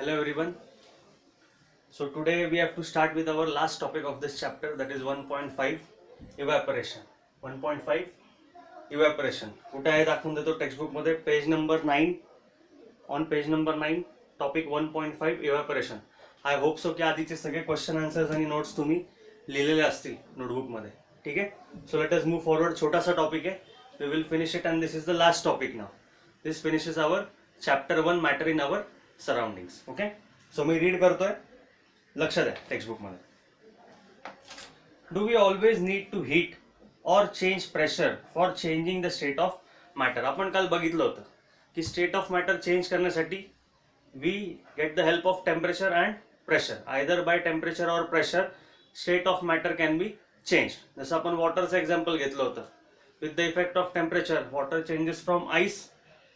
Hello everyone. So today we have to start with our last topic of this chapter, that is 1.5 evaporation. 1.5 evaporation. कुठे आहे दाखवून देतो textbook मध्ये page number 9. On page number 9 topic 1.5 evaporation. I hope so की आधीचे सगळे question answers आणि notes तुम्ही लिहिलेले असतील नोटबुक मध्ये. ठीक आहे. So let us move forward. छोटासा टॉपिक आहे. We will finish it and this is the last topic now. This finishes our chapter 1 matter in our surroundings. Okay. So मी रीड करतोय, लक्ष द्या टेक्स्टबुक मध्ये. Do we always need to heat or change pressure for changing the state of matter. आपण काल बघितलं होतं की स्टेट ऑफ मॅटर चेंज करण्यासाठी we get the help of temperature and pressure. Either by temperature or pressure state of matter can be change. जसं आपण वॉटरचं example घेतलं होतं. With the effect of temperature water changes from ice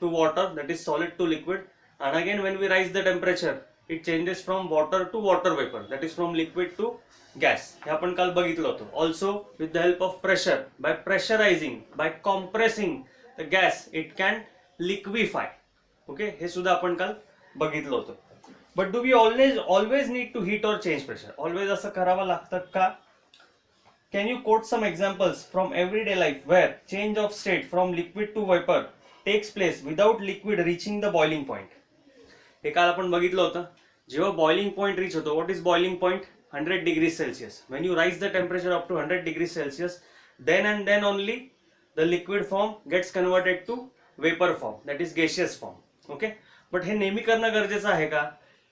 to water, that is solid to liquid. And again when we rise the temperature it changes from water to water vapor, that is from liquid to gas. हे आपण काल बघितलं होतं. Also with the help of pressure, by pressurizing, by compressing the gas it can liquefy. Okay, हे सुद्धा आपण काल बघितलं होतं. But do we always need to heat or change pressure? Always असं करावं लागतं का? Can you quote some examples from everyday life where change of state from liquid to vapor takes place without liquid reaching the boiling point? हे काल आपण बघितलं होतं. जेव्हा बॉइलिंग पॉइंट रीच होतो, what is boiling point? 100 degree celsius. When you rise the temperature up to 100 degree celsius, then and then only the liquid form gets converted to vapor form, that is gaseous form. Okay, but हे नेहमी करणं गरजेचं आहे का?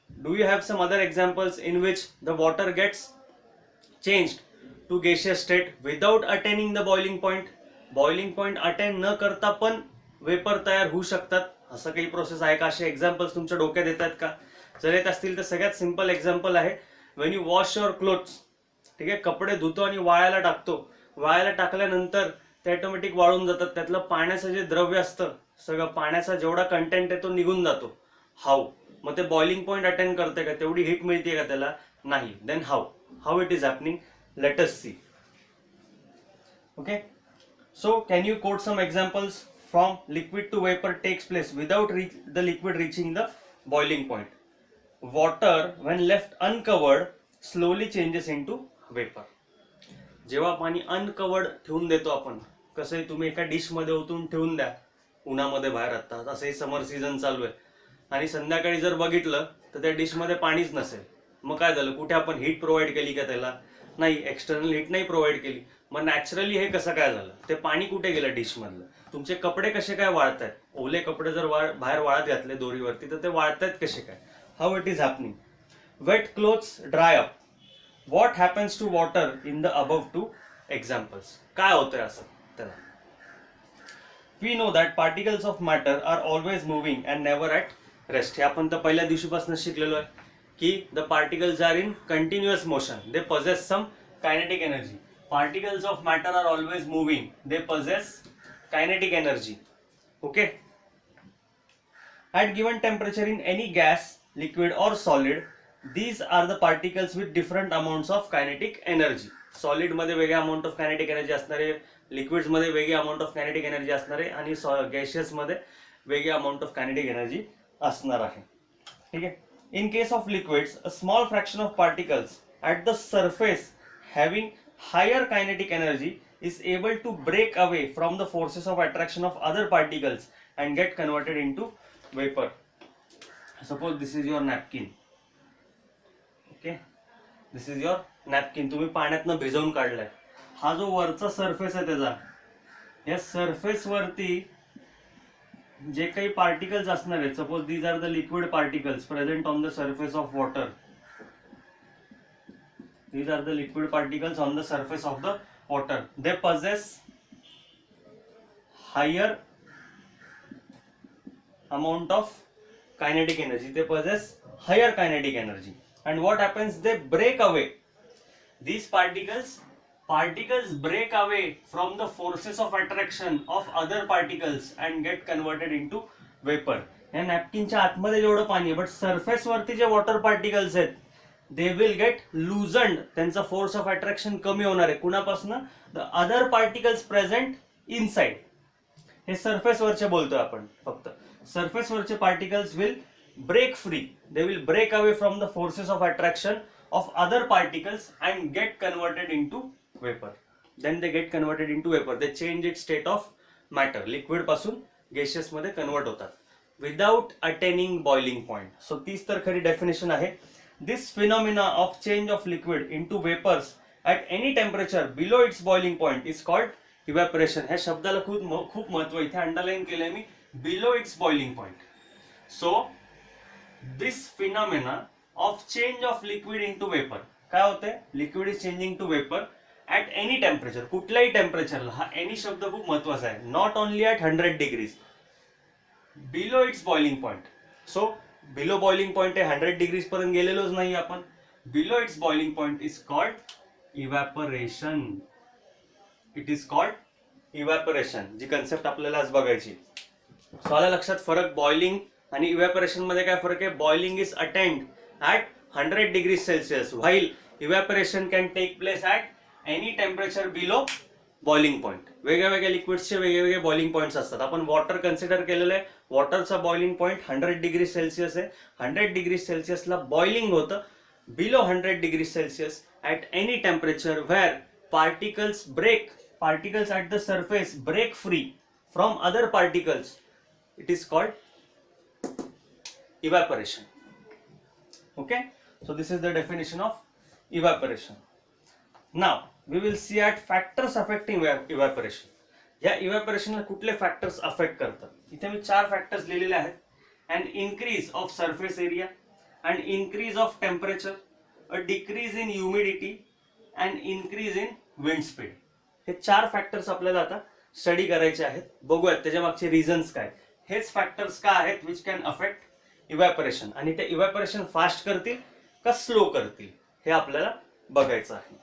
Do you have some other examples in which the water gets changed to gaseous state without attaining the boiling point? Boiling point attain न करता पण vapour तयार होऊ शकतात. असं काही प्रोसेस आहे का? असे एक्झाम्पल्स तुमच्या डोक्यात येतात का? जर येत असतील तर सगळ्यात सिंपल एक्झाम्पल आहे when you wash your clothes. ठीक आहे, कपडे धुतो आणि वाळायला टाकतो. वाळायला टाकल्यानंतर ते ऑटोमॅटिक वाळून जातात. त्यातलं पाण्याचं जे द्रव्य असतं, सगळं पाण्याचा जेवढा कंटेंट आहे तो निघून जातो. हाऊ? मग ते बॉइलिंग पॉइंट अटेंड करते का? तेवढी हीट मिळते का त्याला? नाही. Then how it is happening? Let us see. Okay, so can you quote some examples from liquid to vapor takes place without the liquid reaching the boiling point? Water when left uncovered slowly changes into vapor. जेव्हा पाणी uncovered ठेवून देतो आपण, कसंही तुम्ही एका dish मध्ये ओतून ठेवून द्या उन्हामध्ये बाहेर आता, असंही समर सीझन चालू आहे आणि संध्याकाळी जर बघितलं तर त्या डिश मध्ये पाणीच नसेल. मग काय झालं? कुठे आपण हीट प्रोव्हाइड केली का त्याला? नाही, एक्सटर्नल हीट नाही प्रोव्हाइड केली. मग नॅचरली हे कसं काय झालं? ते पाणी कुठे गेलं डिश मधलं? तुमचे कपडे कसे काय वाळतायत? ओले कपडे जर बाहेर वाळत घातले दोरीवरती तर ते वाळतायत कसे काय? How it is happening? Wet clothes dry up. What happens to water in the above two examples? काय होतंय असं त्याला? We know that particles of matter are always moving and never at rest. हे आपण तर पहिल्या दिवशीपासून शिकलेलो आहे की the particles are in continuous motion. They possess some kinetic energy. Particles of matter are always moving. They possess kinetic energy. Okay. At given temperature in any gas, liquid or solid, these are the particles with different amounts of kinetic energy. Solid मध्ये वेगळे amount of kinetic energy असणारे, liquids मध्ये वेगळे amount of kinetic energy असणारे आणि gaseous मध्ये वेगळे amount of kinetic energy असणार आहे. ठीक आहे. In case of liquids, a small fraction of particles at the surface having higher kinetic energy is able to break away from the forces of attraction of other particles and get converted into vapor. Suppose this is your napkin. Okay, this is your napkin. तुम्ही पाण्यातनं भिजवून काढलाय. हा जो वरचा surface आहे त्याचा, या surface वरती जे काही पार्टिकल्स असणार आहेत, suppose these are the liquid particles present on the surface of water. These are the liquid particles on the surface of the water. They possess higher amount of kinetic energy. They possess higher kinetic energy. And what happens? They break away. These particles break away from the forces of attraction of other particles and get converted into vapor. या नॅपकिनच्या आतमध्ये जेवढं पाणी आहे, but surface वरती जे water particles आहेत, they will get loosened. त्यांचा force of attraction कमी होणार आहे. कुणापासून? The other particles present inside. हे सरफेस वरचे बोलतोय आपण फक्त. सरफेस वरचे particles will break free. They will break away from the forces of attraction of other particles and get converted into vapor. Then they get converted into vapor. They change its state of matter. Liquid पासून gaseous मध्ये convert होतात without attaining boiling point. So तीच तर खरी definition आहे. This phenomena of change of liquid into vapors at any temperature below its boiling point is called evaporation. ह्या शब्दाला खूप महत्व इथे अंडरलाइन केलंय मी, below its boiling point. So this phenomena of change of liquid into vapor काय होते? Liquid is changing to vapor at any temperature. कुठल्याही टेम्परेचरला. हा any शब्द खूप महत्वाचा आहे. Not only at 100 degrees. Below its boiling point. So below boiling point आहे 100 degrees पर्यंत गेलेलोच नाही आपण. Below its boiling point is called evaporation. It is called evaporation. जी कन्सेप्ट आपल्याला आज बघायची. सो आला लक्षात फरक बॉइलिंग आणि इव्हॅपोरेशन मध्ये काय फरक आहे? Boiling is attend at 100 degree celsius while evaporation can take place at any temperature below boiling point. वेगळ्या वेगळ्या लिक्विड्सचे वेगवेगळे बॉइलिंग पॉईंट्स असतात. आपण वॉटर कन्सिडर केलेलं आहे. वॉटरचा बॉइलिंग पॉईंट 100 डिग्री सेल्सिअस आहे. 100 डिग्री सेल्सिअसला बॉइलिंग होतं. Below 100 degree Celsius at any temperature where particles at the surface break free from other particles. It is called evaporation. Okay, so this is the definition of evaporation. Now we will see at factors affecting evaporation. या evaporation ला कुठले factors affect करतात? इथे मी 4 factors लिहिलेले आहेत. An increase of surface area, an increase of temperature, a decrease in humidity, an increase in wind speed. हे 4 factors आपल्याला आता स्टडी करायचे आहेत. बघूयात त्याच्या मागचे रिझन्स काय. हेच फॅक्टर्स का आहेत विच कॅन अफेक्ट इव्हॅपोरेशन, आणि ते इव्हॅपोरेशन फास्ट करतील का स्लो करतील हे आपल्याला बघायचं आहे.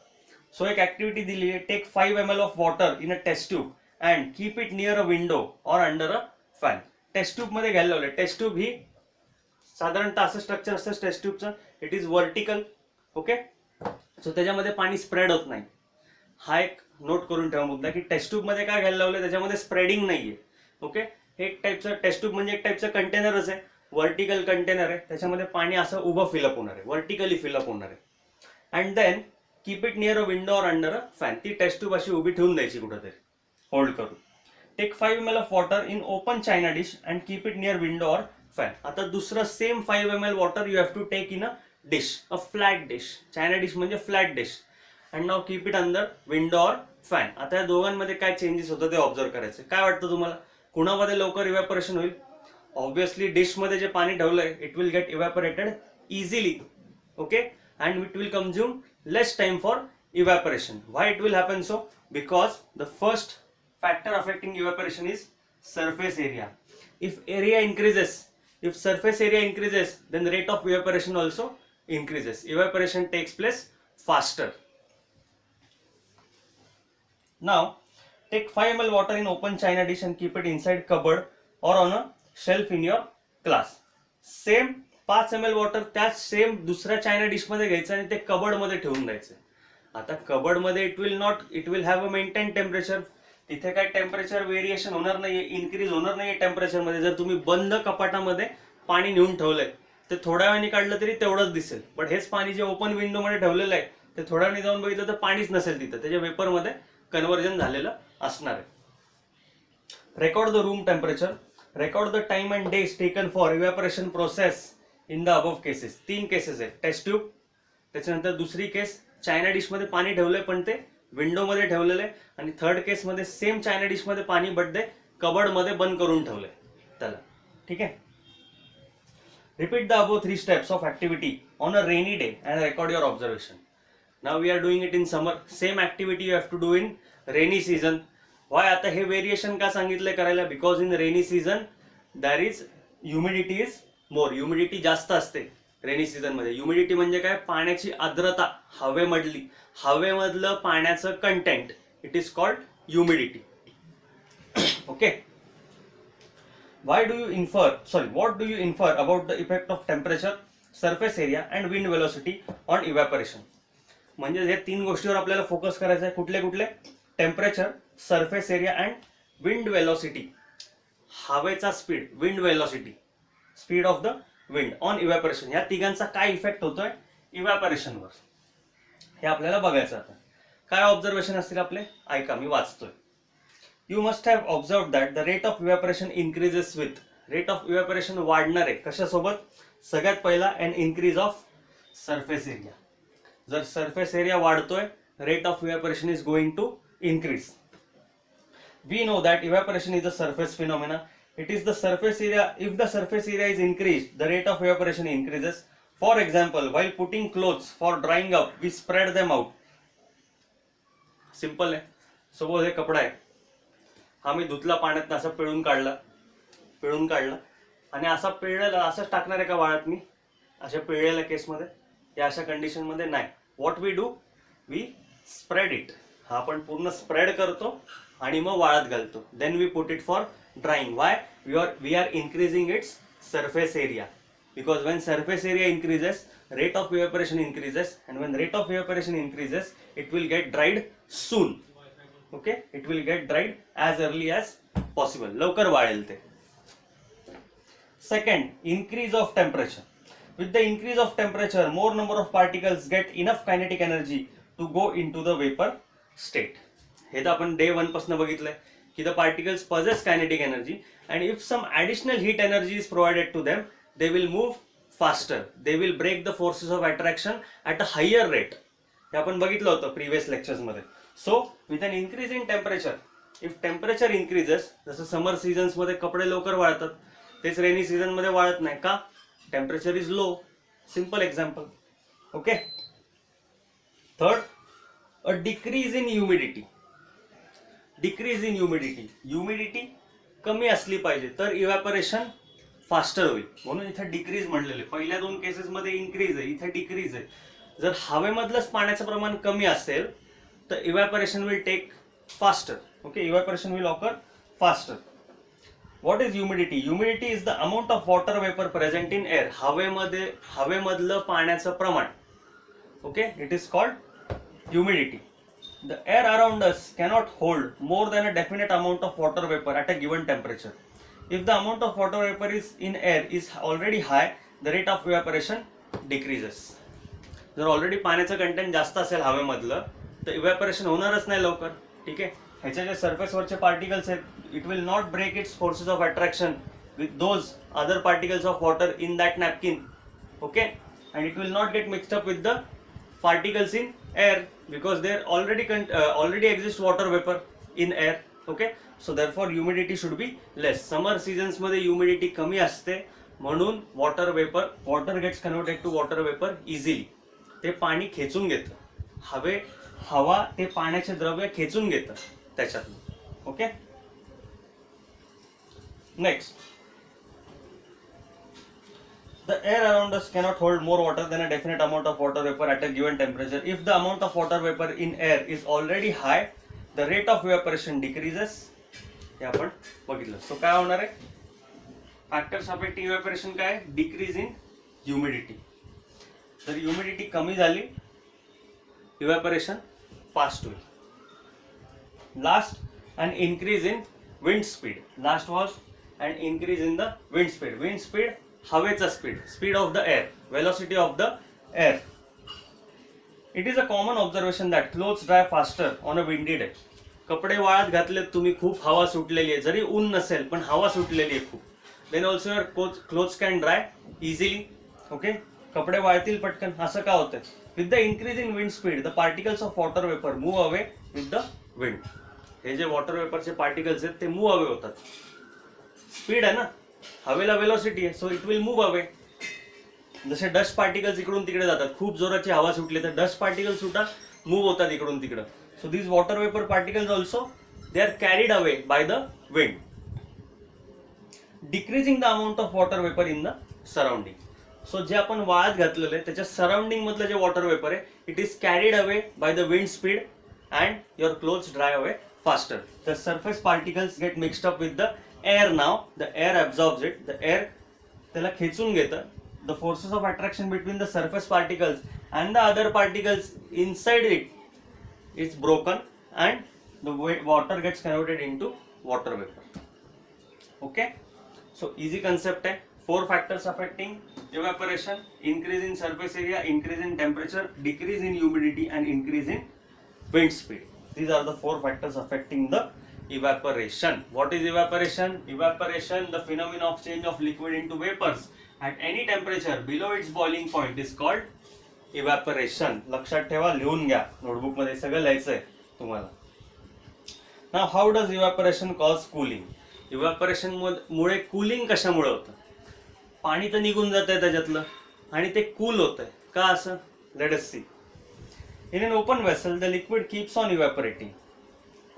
सो एक ऍक्टिव्हिटी दिली आहे. Take 5 ml of water in a test tube and keep it near a window or under a fan. Test tube मध्ये घ्यायला लावले. टेस्ट ट्यूब ही साधारणतः असं स्ट्रक्चर असतं टेस्ट ट्यूबचं. It is vertical. Okay, so त्याच्यामध्ये पाणी स्प्रेड होत नाही. हा एक नोट करून ठेवा मुद्दा की टेस्ट ट्यूब मध्ये काय घ्यायला लावलं, त्याच्यामध्ये स्प्रेडिंग नाहीये. ओके, हे एक टाईपचं टेस्ट ट्यूब म्हणजे एक टाईपचं कंटेनरच आहे. व्हर्टिकल कंटेनर आहे. त्याच्यामध्ये पाणी असं उभं फिलअप होणार आहे, व्हर्टिकली फिलअप होणार आहे. And then keep it near a window or under a fan. ती टेस्ट ट्यूब अशी उभी ठेवून द्यायची कुठेतरी होल्ड करून. Take 5 ml of water in open china dish and keep it near window or fan. आता दुसरं same 5 ml water you have to take in a dish, a flat dish. China dish म्हणजे flat dish. And now keep it under window or fan. आता या दोघांमध्ये काय changes होतं ते observe करायचं. काय वाटतं तुम्हाला, कुणामध्ये लवकर इव्हॅपोरेशन होईल? ऑब्व्हियसली डिशमध्ये जे पाणी ठेवलंय it will get evaporated easily. Okay, and it will consume less time for evaporation. Why it will happen so? Because the first factor affecting evaporation is surface area. If surface area increases, then the rate of evaporation also increases. Evaporation takes place faster. Now take 5 ml water in open china dish and keep it inside cupboard or on a shelf in your class. Same 5 ml water त्याच same दुसऱ्या China dish मध्ये घ्यायचं आणि ते cupboard मध्ये ठेवून द्यायचं. आता कबर्ड मध्ये it will have a maintain temperature. तिथे काय टेम्परेचर व्हेरिएशन होणार नाहीये, इन्क्रीज होणार नाहीये टेम्परेचर मध्ये. जर तुम्ही बंद कपाटामध्ये पाणी नेऊन ठेवलंय ते थोड्या वेळाने काढलं तरी तेवढंच दिसेल. पण हेच पाणी जे ओपन विंडो मध्ये ठेवलेलं आहे ते थोड्या वेळाने जाऊन बघितलं तर पाणीच नसेल तिथं, त्याच्या वेपर मध्ये कन्व्हर्जन झालेलं असणार आहे. Record the room temperature. Record the time and days taken for evaporation process in the above cases. 3 cases आहेत. टेस्ट ट्यूब, त्याच्यानंतर दुसरी केस चायना डिश मध्ये पाणी ठेवलंय पण ते विंडो मध्ये ठेवलेलं आहे, आणि थर्ड केस मध्ये सेम चायना डिश मध्ये पाणी बट ते कबर्ड मध्ये बंद करून ठेवलंय त्याला. ठीक आहे. Repeat the above 3 steps of activity on a rainy day and record your observation. Now we are doing it in summer. Same activity you have to do in rainy season. Why? आता हे variation का सांगितलंय करायला? Because in rainy season there is humidity is more. Humidity जास्त असते rainy season मध्ये. Humidity म्हणजे काय? पाण्याची आर्द्रता, हवेमधलं पाण्याचं content. It is called humidity. Okay. What do you infer about the effect of temperature, surface area and wind velocity on evaporation? म्हणजे हे 3 गोष्टीवर आपल्याला फोकस करायचा आहे. कुठले? Temperature, surface area and wind velocity. हवेचा speed, wind velocity, speed of the wind on evaporation. ह्या तिघांचा काय इफेक्ट होतोय इव्हॅपोरेशनवर हे आपल्याला बघायचं. आता काय ऑब्झर्वेशन असतील आपले, ऐका मी वाचतोय. You must have observe that the rate of evaporation increases with. Rate of evaporation वाढणार आहे कशासोबत, सगळ्यात पहिला and increase of surface area. जर सरफेस एरिया वाढतोय rate of evaporation is going to increase. We know that evaporation is a surface phenomena. It is the surface area. If the surface area is increased, the rate of evaporation increases. For example, while putting clothes for drying up, we spread them out. Simple आहे. Suppose हे कपडा आहे, हा मी धुतला पाण्यात असा पिळून काढला आणि असा पिळलेला असंच टाकणार आहे का वाळत मी, अशा पिळलेल्या केसमध्ये या अशा कंडिशन मध्ये नाही. What we do, we spread it. हा आपण पूर्ण स्प्रेड करतो आणि मग वाळत घालतो. Then we put it for drying. Why? We are increasing its surface area, because when surface area increases rate of evaporation increases, and when rate of evaporation increases it will get dried soon. Okay, it will get dried as early as possible. लवकर वाळेल ते. Second, increase of temperature. With the increase of temperature more number of particles get enough kinetic energy to go into the vapor state. हे तर आपण day 1 पासून बघितलंय की the particles possess kinetic energy, and if some additional heat energy is provided to them, they will move faster. They will break the forces of attraction at a higher rate. हे आपण बघितलं होतं previous lectures मध्ये. So with an increase in temperature, if temperature increases, जसं समर seasons मध्ये कपडे लवकर वाळतात, तेच रेनी सीझन मध्ये वाळत नाही का, temperature is low. Simple example. Okay. Third, a decrease in humidity. Decrease in humidity, humidity कमी असली पाहिजे तर इव्हॅपोरेशन फास्टर होईल, म्हणून इथे डिक्रीज म्हणलेले. पहिल्या 2 केसेसमध्ये इन्क्रीज आहे, इथे डिक्रीज आहे. जर हवेमधलंच पाण्याचं प्रमाण कमी असेल तर evaporation will take faster. Okay, evaporation will occur faster. What is humidity? Humidity is the amount of water vapour present in air. हवेमधलं पाण्याचं प्रमाण. Okay, it is called humidity. The air around us cannot hold more than a definite amount of water vapor at a given temperature. If the amount of water vapor is in air is already high, the rate of evaporation decreases. जर already पाण्याचं content जास्त असेल हवेमधलं तर evaporation होणारच नाही लवकर. ठीक आहे. ह्याच्या जे सरफेसवरचे पार्टिकल्स आहेत, it will not break its forces of attraction with those other particles of water in that napkin. Okay, and it will not get mixed up with the particles in air because there already exists water vapor in air. Okay, so therefore humidity should be less. Summer seasons मध्ये humidity कमी असते म्हणून water gets converted to water vapor easily. ते पाणी खेचून घेतं, हवा ते पाण्याचे द्रव्य खेचून घेतं त्याच्यातून. Okay. Next, the air around us cannot hold more water than a definite amount of water vapor at a given temperature. If the amount of water vapor in air is already high, the rate of evaporation decreases. हे आपण बघितलं. So काय होणार आहे, factors affecting evaporation काय, decrease in humidity. जर humidity कमी झाली इव्हॅपोरेशन फास्ट होईल. Last, an increase in wind speed. Last was and increase in the wind speed. Wind speed हवेचा speed of the air, velocity of the air. It is a common observation that clothes dry faster on a windy day. कपडे वाळत घातलेत तुम्ही, खूप हवा सुटलेली आहे, जरी ऊन नसेल पण हवा सुटलेली आहे खूप, then also your clothes can dry easily. Okay, कपडे वाळतील पटकन. असं का होतंय, with the increase in wind speed the particles of water vapour move away with the wind. हे जे वॉटर वेपरचे पार्टिकल्स आहेत ते मूव्ह अवे होतात. स्पीड आहे ना, हवेला वेलोसिटी आहे, so it will move away. जसे डस्ट पार्टिकल्स इकडून तिकडे जातात, खूप जोराची हवा सुटली तर डस्ट पार्टिकल्स सुद्धा मूव्ह होतात इकडून तिकडं. So these water vapor particles also, they are carried away by the wind, decreasing the amount of water vapor in the surrounding. So जे आपण वाळत घातलेलं आहे त्याच्या सराउंडिंग मधलं जे वॉटर वेपर आहे, it is carried away by the wind speed and your clothes dry away faster. The surface particles get mixed up with the air. Now the air absorbs it. The air त्याला खेचून घेतं. The forces of attraction between the surface particles and the other particles inside it is broken and the water gets converted into water vapor. Okay, so easy concept है. 4 factors affecting evaporation: increase in surface area, increase in temperature, decrease in humidity, and increase in wind speed. These are the 4 factors affecting the evaporation. What is evaporation? Evaporation, the phenomenon of change of liquid into vapors at any temperature below its boiling point, is called evaporation. लक्षात ठेवा, लिहून घ्या, notebook मध्ये सगळं लिहायचंय तुम्हाला. Now how does evaporation cause cooling? Evaporation मुळे cooling कशामुळे होतं? पाणी तर निघून जात आहे त्याच्यातलं आणि ते कूल होत आहे का असं? Let us see. In an open vessel the liquid keeps on evaporating.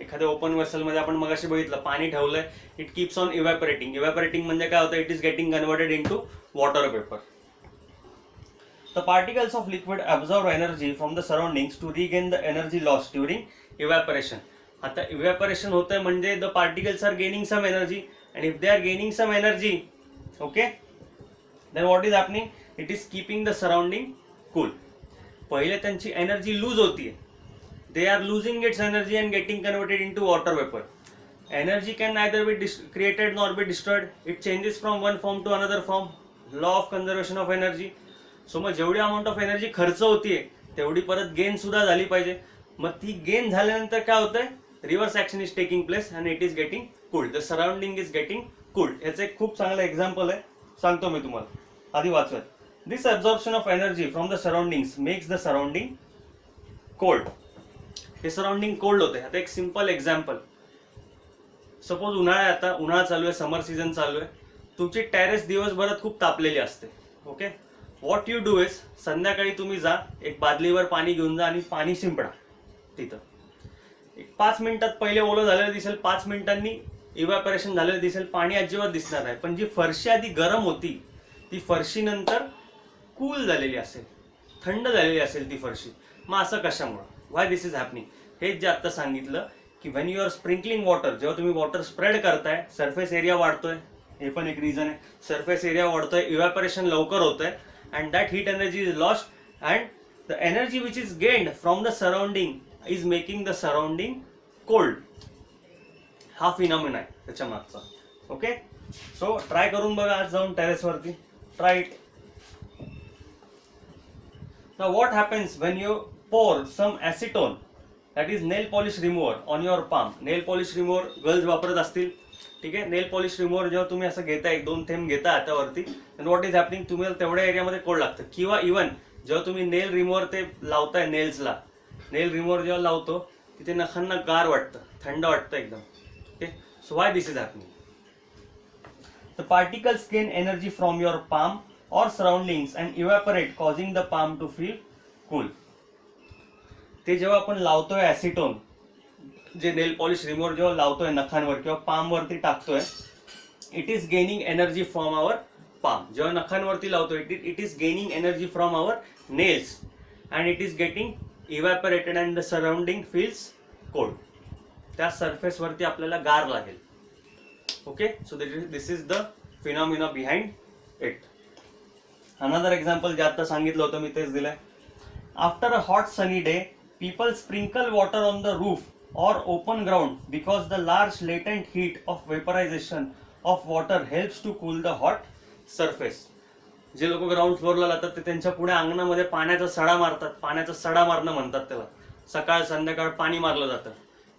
एखाद्या ओपन वेसल मध्ये आपण मगाशी बघितलं पाणी ठेवलंय, it keeps on evaporating. Evaporating म्हणजे काय होतं? It is getting converted into water vapour. The particles of liquid absorb energy from the surroundings to regain the energy lost during evaporation. आता evaporation होतंय म्हणजे the particles are gaining some energy, and if they are gaining some energy, okay, then what is happening? It is keeping the surrounding cool. पहिले त्यांची energy lose होतीये. They are losing its energy and getting converted into water vapor. Energy can neither be created nor be destroyed. It changes from one form to another form. Law of conservation of energy. So मग जेवढी amount of energy खर्च होतीये तेवढी परत gain सुद्धा झाली पाहिजे. मग ती गेन झाल्यानंतर काय होतंय? Reverse action is taking place and it is getting cooled. The surrounding is getting cooled. याचं एक खूप चांगलं एक्झाम्पल आहे, सांगतो मी तुम्हाला, आधी वाचूयात. This absorption of energy from the surroundings makes the surrounding cold. हे सराउंडिंग कोल्ड होते. आता एक सिंपल एक्झाम्पल, सपोज उन्हाळा, आता उन्हाळा चालू आहे, समर सीझन चालू आहे, तुमची टेरेस दिवसभरात खूप तापलेली असते. Okay, what you do is, संध्याकाळी तुम्ही जा, एक बादलीवर पाणी घेऊन जा आणि पाणी शिंपडा तिथं. एक 5 मिनिटात पहिले ओलं झालेलं दिसेल, 5 मिनिटांनी इव्हॅपोरेशन झालेलं दिसेल, पाणी अजिबात दिसणार नाही. पण जी फरशी आधी गरम होती ती फरशी नंतर कूल झालेली असेल, थंड झालेली असेल ती फरशी. मग असं कशामुळं? Why this is happening? हेच जे आता सांगितलं की when you are sprinkling water, जेव्हा तुम्ही वॉटर स्प्रेड करताय, सरफेस एरिया वाढतोय, हे पण एक रिझन आहे. सरफेस एरिया वाढतोय, इव्हॅपोरेशन लवकर होतंय, and that heat energy is lost, and the energy which is gained from the surrounding is making the surrounding cold. हा फिनॉमिना आहे त्याच्या मागचा. ओके, सो ट्राय करून बघा आज जाऊन टेरेस वरती, try it. Now what happens when you pour some acetone, that is nail polish remover, on your palm? nail polish remover girls वापरत असतील, ठीक आहे. नेल पॉलिश रिमूव्हर जेव्हा तुम्ही असं घेता, 1-2 थेंब घेता हातावरती, then what is happening, तुम्हाला तेवढ्या एरियामध्ये कोल्ड लागतं. किंवा इव्हन जेव्हा तुम्ही नेल रिमूव्हर ते लावताय नेल्सला, नेल रिमूव्हर जेव्हा लावतो तिथे नखांना गार वाटतं, थंड वाटतं एकदम. Okay, so why this is happening? The particles gain energy from your palm or surroundings and evaporate, causing the palm to feel cool. ते जेव्हा आपण लावतोय ऍसिटोन, जे नेल पॉलिश रिमूव्हर जेव्हा लावतोय नखांवर किंवा पाम वरती टाकतोय, it is gaining energy from our palm. जेव्हा नखांवरती लावतोय, it is gaining energy from our nails and it is getting evaporated and the surrounding feels cold. त्या सरफेस वरती आपल्याला गार लागेल. Okay, so this is the phenomena behind it. Another example जे आता सांगितलं होतं मी तेच दिलंय. After a hot sunny day, people sprinkle water on the roof or open ground because the large latent heat of vaporization of water helps to cool the hot surface. जे लोक ground फ्लोअरला जातात ते त्यांच्या पुढे अंगणामध्ये पाण्याचा सडा मारतात. पाण्याचा सडा मारणं म्हणतात त्याला. सकाळ संध्याकाळ पाणी मारलं जातं.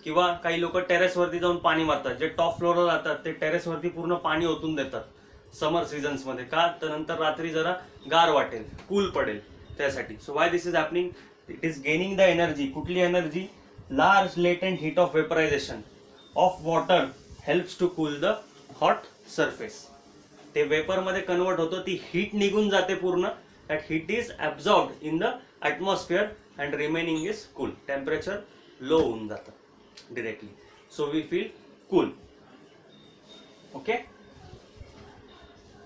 किंवा काही लोक टेरेसवरती जाऊन पाणी मारतात. जे टॉप फ्लोअरला जातात ते टेरेसवरती पूर्ण पाणी ओतून देतात समर सीझन्समध्ये. का तर नंतर रात्री जरा गार वाटेल, कूल पडेल त्यासाठी. So why this is happening? It is gaining the energy. कुठली energy? Large latent heat of vaporization of water helps to cool the hot surface. ते वेपर मध्ये कन्वर्ट होतो, ती हीट निघून जाते पूर्ण. that heat is absorbed in the atmosphere and remaining is cool. Temperature low होऊन जातं directly, so we feel cool. Okay,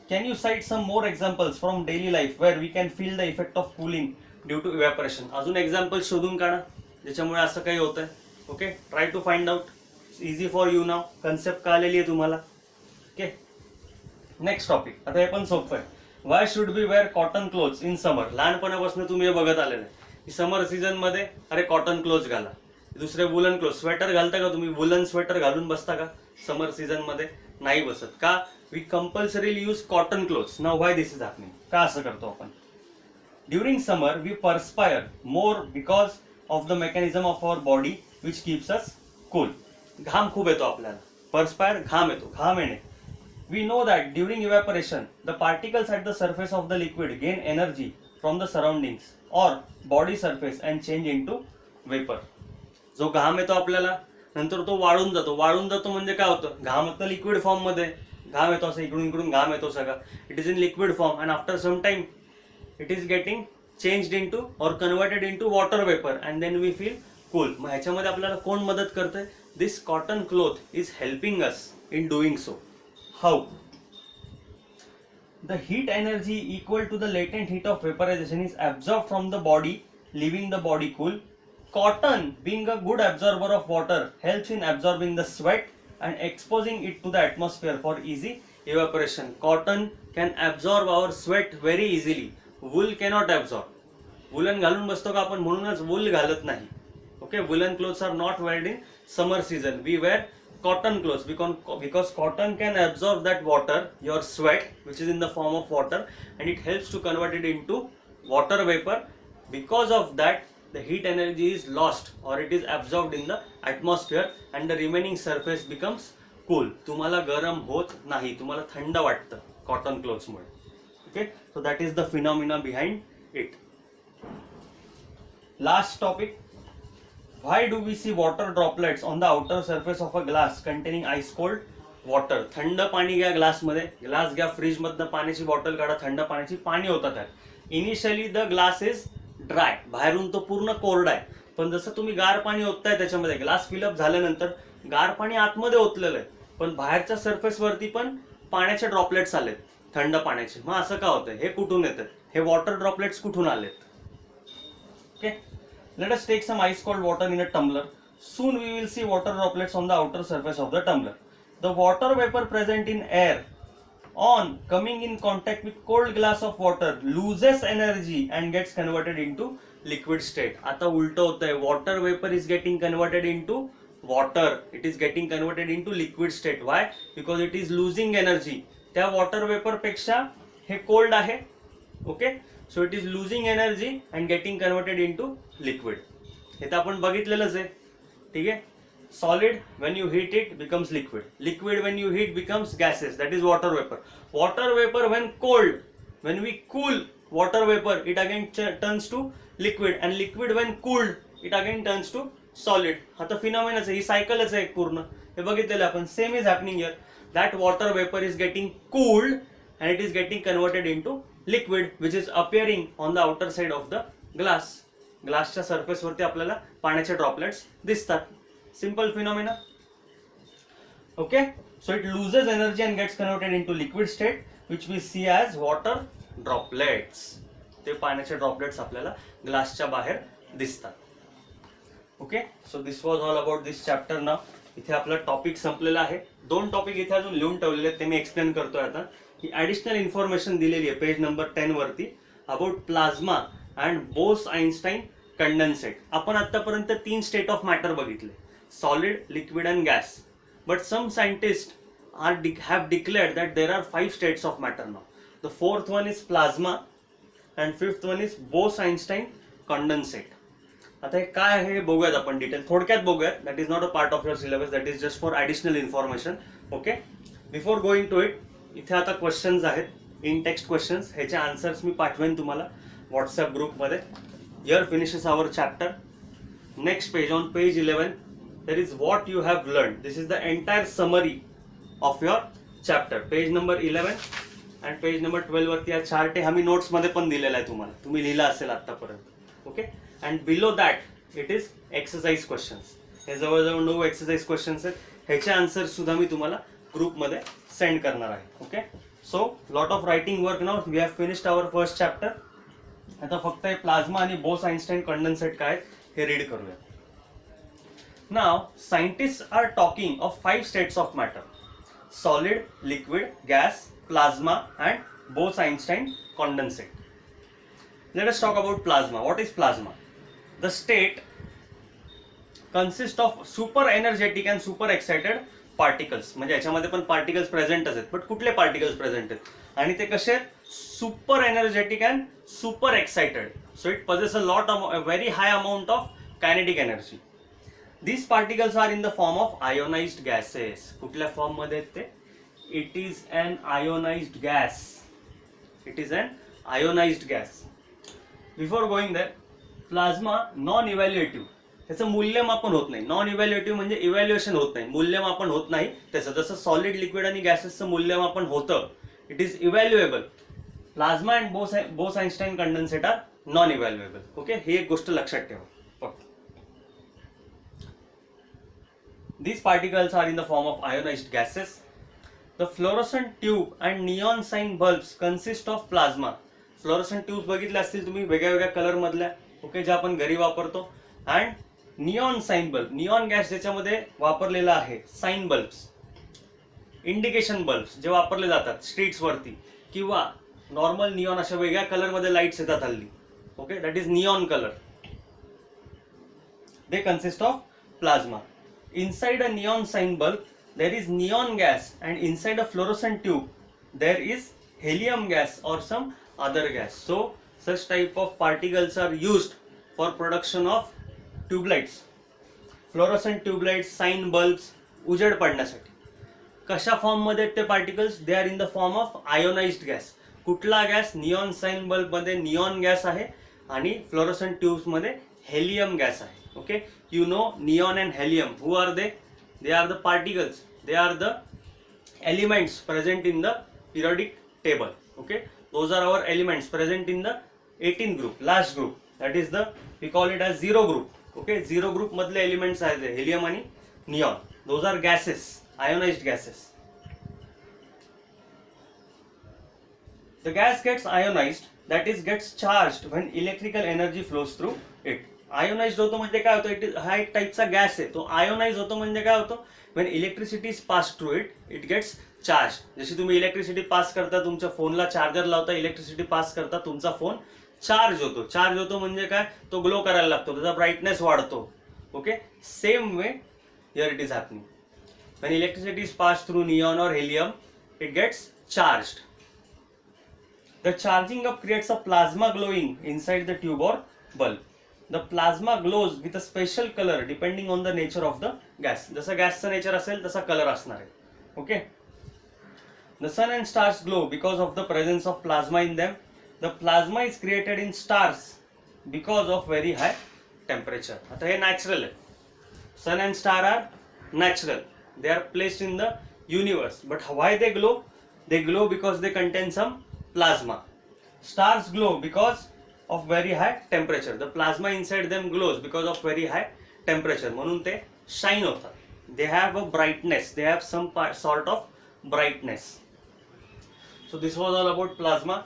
can you cite some more examples from daily life where we can feel the effect of cooling due to evaporation? अजून example शोधून काढा ज्याच्यामुळे असं काही होतंय. Okay, try to find out. Easy for you now, concept कळलेली आहे तुम्हाला. Okay, next topic. आता हे पण सोपं आहे. Why should be wear cotton clothes in summer? लहानपणापासून तुम्ही हे बघत आलेलं आहे की समर सीझन मध्ये अरे कॉटन क्लोथ्स घाला. दुसरे वुलन क्लोथ, स्वेटर घालता का तुम्ही? वुलन स्वेटर घालून बसता का समर सीझन मध्ये? नाही बसत. का? we compulsorily use cotton clothes. Now why this is happening? का असं करतो आपण? During summer we perspire more because of the mechanism of our body which keeps us cool. घाम खूप येतो आपल्याला. Perspire घाम येतो. घाम येणे. We know that during evaporation the particles at the surface of the liquid gain energy from the surroundings or body surface and change into vapor. जो घाम येतो आपल्याला नंतर तो वाळून जातो. वाळून जातो म्हणजे काय होतं? घाम आता लिक्विड फॉर्म मध्ये घाम येतो, असं इकडून इकडून घाम येतो सगळा. It is in liquid form and after some time it is getting changed into or converted into water vapour and then we feel cool. मग ह्याच्यामध्ये आपल्याला कोण मदत करतंय? This cotton cloth is helping us in doing so. How? The heat energy equal to the latent heat of vaporization is absorbed from the body, leaving the body cool. Cotton, being a good absorber of water, helps in absorbing the sweat and exposing it to the atmosphere for easy evaporation. Cotton can absorb our sweat very easily. Wool cannot absorb. Woolen घालून बसतो का आपण? म्हणूनच wool घालत नाही. Okay, woolen clothes are not wear in summer season. We wear cotton clothes because cotton can absorb that water, your sweat, which is in the form of water, and it helps to convert it into water vapor. Because of that, the heat energy is lost or it is absorbed in the atmosphere and the remaining surface becomes cool. तुम्हाला गरम होत नाही, तुम्हाला थंड वाटतं cotton clothes मुळे. Okay, so that is the phenomena behind it. Last topic. Why do we see water droplets on the outer surface of a glass containing ice cold water? थंड पाणी घ्या ग्लास मध्ये, ग्लास घ्या, fridge मधनं पाण्याची bottle काढा, थंड पाण्याची पाणी होतात त्यात. Initially the glass is dry, बाहेरून तो पूर्ण कोरडा आहे, पण जसं तुम्ही गार पाणी ओतताय त्याच्यामध्ये, ग्लास फिलअप झाल्यानंतर गार पाणी आतमध्ये ओतलेलं आहे, पण बाहेरच्या सरफेस वरती पण पाण्याचे ड्रॉपलेट्स आलेत, थंड पाण्याचे. मग असं का होतंय? हे कुठून येतात? हे वॉटर ड्रॉपलेट्स कुठून आलेत? Okay, let us take some ice cold water in a tumbler. Soon we will see water droplets on the outer surface of the tumbler. The water vapor present in air on coming in contact with cold glass of water loses energy and gets converted into liquid state. आता उलटं होतंय. Water vapor is getting converted into water. It is getting converted into liquid state. Why? Because it is losing energy. त्या water vapor पेक्षा हे cold आहे. Okay? So it is losing energy and getting converted into liquid. हे तर आपण बघितलेलंच आहे. ठीक आहे. Solid when you heat it becomes liquid. Liquid when you heat becomes gases. That is water vapor. Water vapor when cold, when we cool water vapor, it again turns to liquid, and liquid when cooled, it again turns to solid. हा तर फिनॉमिनाच आहे, ही सायकलच आहे पूर्ण. हे बघितलेलं आपण. Same is happening here. That water vapor is getting cooled and it is getting converted into liquid which is appearing on the outer side of the glass. ग्लासच्या surface वरती आपल्याला पाण्याचे ड्रॉपलेट्स दिसतात. Simple phenomena. Okay, so it loses energy and gets converted into liquid state which we see as water droplets. ते पाण्याचे droplets आपल्याला ग्लासच्या बाहेर दिसतात. Okay, so this was all about this chapter. Now इथे आपला टॉपिक संपलेला आहे. 2 टॉपिक इथे अजून लिहून ठेवलेले आहेत, ते मी एक्सप्लेन करतोय आता. ही ॲडिशनल इन्फॉर्मेशन दिलेली आहे पेज नंबर 10 वरती about plasma and Bose Einstein condensate. आपण आतापर्यंत 3 स्टेट ऑफ मॅटर बघितले, solid, liquid and gas. But some scientist have declared that there are 5 states of matter now. The 4th one is plasma and 5th one is Bose-Einstein condensate. आता हे काय आहे हे बघूयात आपण डिटेल, थोडक्यात बघूयात. That is not a part of your syllabus, that is just for additional information. Okay, before going to it, इथे आता क्वेश्चन्स आहेत, इन टेक्स्ट क्वेश्चन्स. ह्याचे आन्सर्स मी पाठवेन तुम्हाला व्हॉट्सअप ग्रुपमध्ये. Here finishes our chapter. Next page, on page 11 there is what you have learned. This is the entire summary of your chapter. Page number 11 and page number 12 वरती हा chart आहे. आम्ही notes मध्ये पण दिलेला आहे तुम्हाला, तुम्ही लिहिला असेल आतापर्यंत. Okay, and below that it is exercise questions. हे जवळजवळ 9 एक्सरसाइज क्वेश्चन्स आहेत. ह्याचे आन्सर सुद्धा मी तुम्हाला ग्रुपमध्ये सेंड करणार आहे. Okay, so lot of writing work now. We have finished our first chapter. आता फक्त हे प्लाझ्मा आणि बोस आइन्स्टाईन कंडेन्सेट काय हे रीड करूया. Now, scientists are talking of 5 states of matter: solid, liquid, gas, plasma, and Bose-Einstein condensate. Let us talk about plasma. What is plasma? The state consists of super energetic and super excited particles, म्हणजे याच्यामध्ये पण particles प्रेझेंटच आहेत, but कुठले particles present आहेत आणि ते कसे आहेत, super energetic and super excited. So it possess a very high amount of kinetic energy. These particles are in the form of ionized gases. कुठल्या फॉर्म मध्ये आहेत ते? It is an ionized gas. It is an ionized gas. Before going there, plasma non evaluative, त्याचं मूल्यमापन होत नाही. Non इव्हॅल्युएटिव्ह म्हणजे evaluation होत नाही, मूल्यमापन होत नाही त्याचं. जसं सॉलिड, लिक्विड आणि गॅसेसचं मूल्यमापन होतं, it is evaluable. Plasma and Bose Einstein condensate are non evaluable. Okay, ही एक गोष्ट लक्षात ठेवा फक्त. These particles are in the form of ionized gases. The fluorescent tube and neon sign bulbs consist of plasma. Fluorescent tubes बघितले असतील तुम्ही वेगळ्या वेगळ्या कलर मधल्या, ओके, ज्या आपण घरी वापरतो. And neon sign bulb, neon gas ज्याच्यामध्ये वापरलेला आहे, साइन बल्ब्स, इंडिकेशन बल्ब्स जे वापरले जातात स्ट्रीट्स वरती, किंवा नॉर्मल निऑन अशा वेगळ्या कलर मध्ये लाईट्स येतात हल्ली. Okay, that is neon colour. They consist of plasma. Inside a neon sign bulb there is neon gas, and inside a fluorescent tube there is helium gas or some other gas. So such type of particles are used for production of tube lights, fluorescent tube lights, sign bulbs, उजेड पडण्यासाठी. कशा form मध्ये ते particles? They are in the form of ionised gas. कुठला gas? Neon sign bulb मध्ये neon gas आहे आणि fluorescent tubes मध्ये हेलियम गॅस आहे. Okay, you know neon and helium, who are they? They are the particles, they are the elements present in the periodic table. Okay, those are our elements present in the 18th group, last group, that is the, we call it as zero group. Okay, zero group मधले elements आहेत helium आणि neon. Those are gases, ionized gases. The gas gets ionized, that is gets charged when electrical energy flows through it. Ionize होतो म्हणजे काय होतं? हा एक टाईपचा गॅस आहे. तो आयोनाइज होतो म्हणजे काय होतं? When electricity is pass through it, it gets charge. जशी तुम्ही इलेक्ट्रिसिटी पास करता, तुमच्या फोनला चार्जर लावता, इलेक्ट्रिसिटी पास करता, तुमचा फोन चार्ज होतो. चार्ज होतो म्हणजे काय? तो ग्लो करायला लागतो, त्याचा ब्राईटनेस वाढतो. Okay, same way here it is happening. When electricity is pass through neon or helium, it gets charged. The charging up creates a plasma glowing inside the tube or bulb. The plasma glows with a special color depending on the nature of the gas. जसं गॅसचं nature असेल तसा colour असणार आहे. Okay, the sun and stars glow because of the presence of plasma in them. The plasma is created in stars because of very high temperature. आता हे natural आहे. sun and star are natural, they are placed in the universe, but why they glow? They glow because they contain some plasma. Stars glow because of very high temperature. The plasma inside them glows because of very high temperature. म्हणून ते shine होतात. They have a brightness. They have some sort of brightness. So this was all about plasma.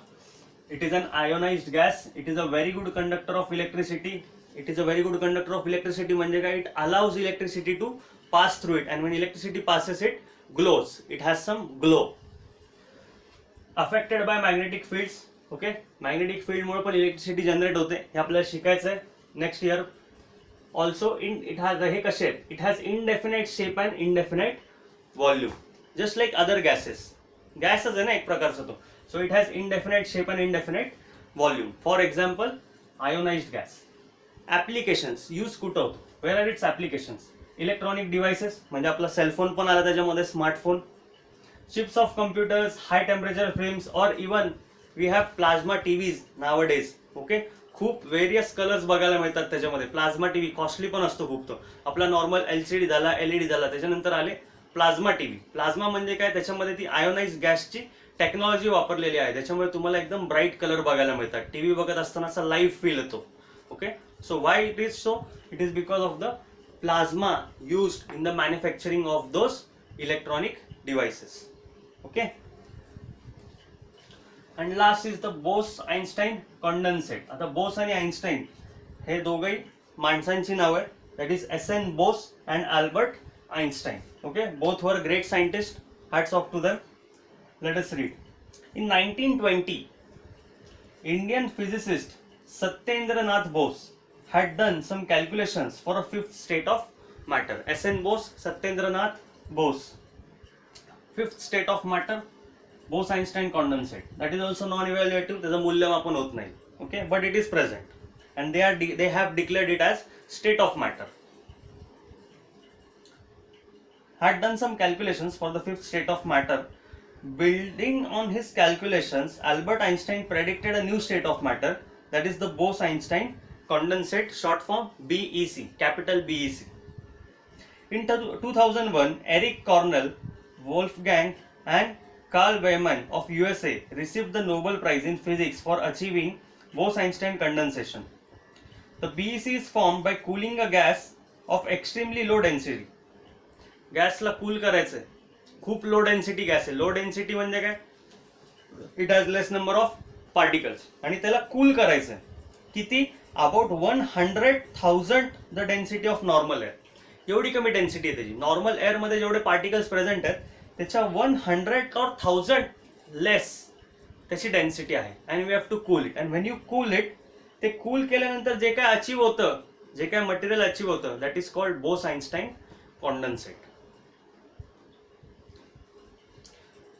It is an ionized gas. It is a very good conductor of electricity. It is a very good conductor of electricity म्हणजे काय? It allows electricity to pass through it, and when electricity passes it glows. It has some glow. Affected by magnetic fields. ओके, magnetic फील्डमुळे पण electricity generate होते, हे आपल्याला शिकायचं आहे next year. Also it has, हे कसे आहेत? It has indefinite shape and indefinite volume, just like other gases. गॅसच आहे ना एक प्रकारचा तो. So it has indefinite shape and indefinite volume. For example ionised gas. Applications use कुठं होतो? Where are its applications? Electronic devices म्हणजे आपला सेलफोन पण आला त्याच्यामध्ये, smartphone, chips of computers, high temperature frames, or even we have plasma TVs nowadays. Okay, खूप various colours बघायला मिळतात त्याच्यामध्ये. प्लाझ्मा टीव्ही कॉस्टली पण असतो खूप. तो आपला नॉर्मल एलसीडी झाला, एलईडी झाला, त्याच्यानंतर आले प्लाझ्मा टीव्ही. प्लाझ्मा म्हणजे काय? त्याच्यामध्ये ती आयोनाइज गॅसची टेक्नॉलॉजी वापरलेली आहे, त्याच्यामुळे तुम्हाला एकदम ब्राईट कलर बघायला मिळतात. टीव्ही बघत असताना असा लाईव्ह फील येतो. Okay, so why it is so? It is because of the plasma used in the manufacturing of those electronic devices. Okay, and last is the Bose Einstein condensate. आता बोस आणि Einstein हे दोघंही माणसांची नाव आहे. That is S N. Bose and Albert Einstein. Okay, both were great scientist. Hats off to them. Let us read. In 1920 Indian physicist Satyendranath Bose had done some calculations for a fifth state of matter. S.N. Bose, Satyendranath Bose. Fifth state of matter Bose Einstein condensate. That is also non evaluative, त्याचं मूल्यमापन होत नाही. Okay, but it is present and they have declared it as state of matter. Had done some calculations for the fifth state of matter. Building on his calculations, Albert Einstein predicted a new state of matter, that is the Bose-Einstein condensate, short form BEC, capital BEC. In 2001, Eric Cornell, Wolfgang and Carl Weyman of USA received the Nobel Prize in Physics for achieving Bose-Einstein condensation. The BEC is formed by cooling a gas of extremely low density. गॅसला cool करायचंय, खूप low density gas आहे. Low density म्हणजे काय, it has less number of particles, आणि त्याला cool करायचंय किती, about 100,000 the density of normal air. एवढी कमी डेन्सिटी आहे त्याची. नॉर्मल एअरमध्ये जेवढे पार्टिकल्स प्रेझेंट आहेत त्याच्या 100 or 1000 लेस त्याची डेन्सिटी आहे. And we have to cool it. And when you cool it, ते कूल केल्यानंतर जे काय अचीव्ह होतं, जे काय मटेरियल अचीव्ह होतं, that is called Bose Einstein condensate.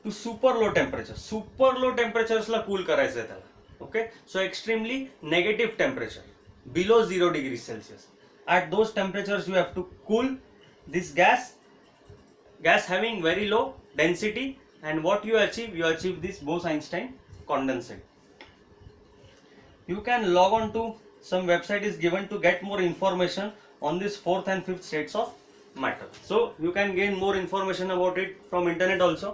To super low टेम्परेचर्सला कूल करायचं आहे त्याला. Okay, so extremely negative temperature below 0 degree Celsius. At those temperatures you have to cool this gas having very low density. And what you achieve this Bose Einstein condensate. You can log on to some website is given to get more information on this fourth and fifth states of matter. So you can gain more information about it from internet also.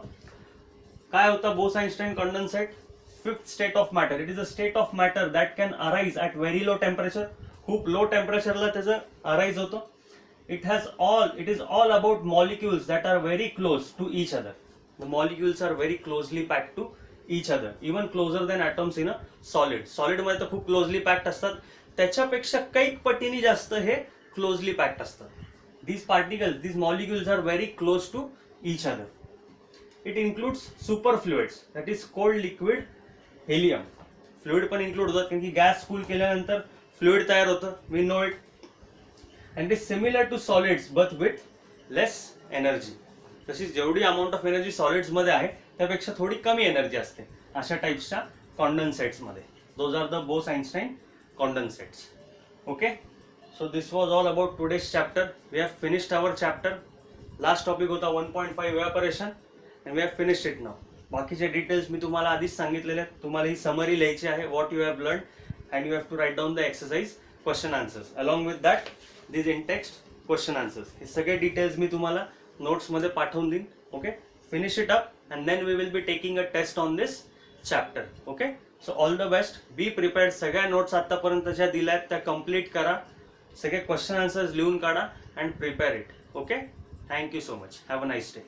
काय होता बोस-आइन्स्टाईन condensate? Fifth state of matter. It is a state of matter that can arise at very low temperature. खूप low टेम्परेचरला त्याचं arise होतो. It is all about molecules that are very close to each other. The molecules are very closely packed to each other, even closer than atoms in a solid. Solid मध्ये तर खूप closely packed असतात, त्याच्यापेक्षा कैक पटीने जास्त हे closely packed असतात. These particles, these molecules are very close to each other. It includes superfluids, that is cold liquid helium. Fluid पण इन्क्लूड होतात कारण की गॅस कूल केल्यानंतर फ्लुइड तयार होतं, we know it. And it is similar to solids but with less energy. तशीच जेवढी amount of energy सॉलिड्समध्ये आहे त्यापेक्षा थोडी कमी एनर्जी असते अशा टाईप्सच्या कॉन्डन्सेट्समध्ये. Those are the Bose Einstein condensates. Okay, so this was all about today's chapter. We have finished our chapter. Last topic होता 1.5 evaporation and we have finished it now. बाकीचे डिटेल्स मी तुम्हाला आधीच सांगितलेले आहेत. तुम्हाला ही समरी लिहायची आहे, what you have learn, and you have to write down the exercise question answers along with that this in text question answers. हे सगळे डिटेल्स मी तुम्हाला नोट्समध्ये पाठवून देईन. Okay, finish it up and then we will be taking a test on this chapter. Okay, so all the best, be prepared. सगळ्या notes आतापर्यंत ज्या दिल्या आहेत त्या कम्प्लीट करा, सगळे क्वेश्चन आन्सर्स लिहून काढा and prepare it. Okay, thank you so much. Have a nice day.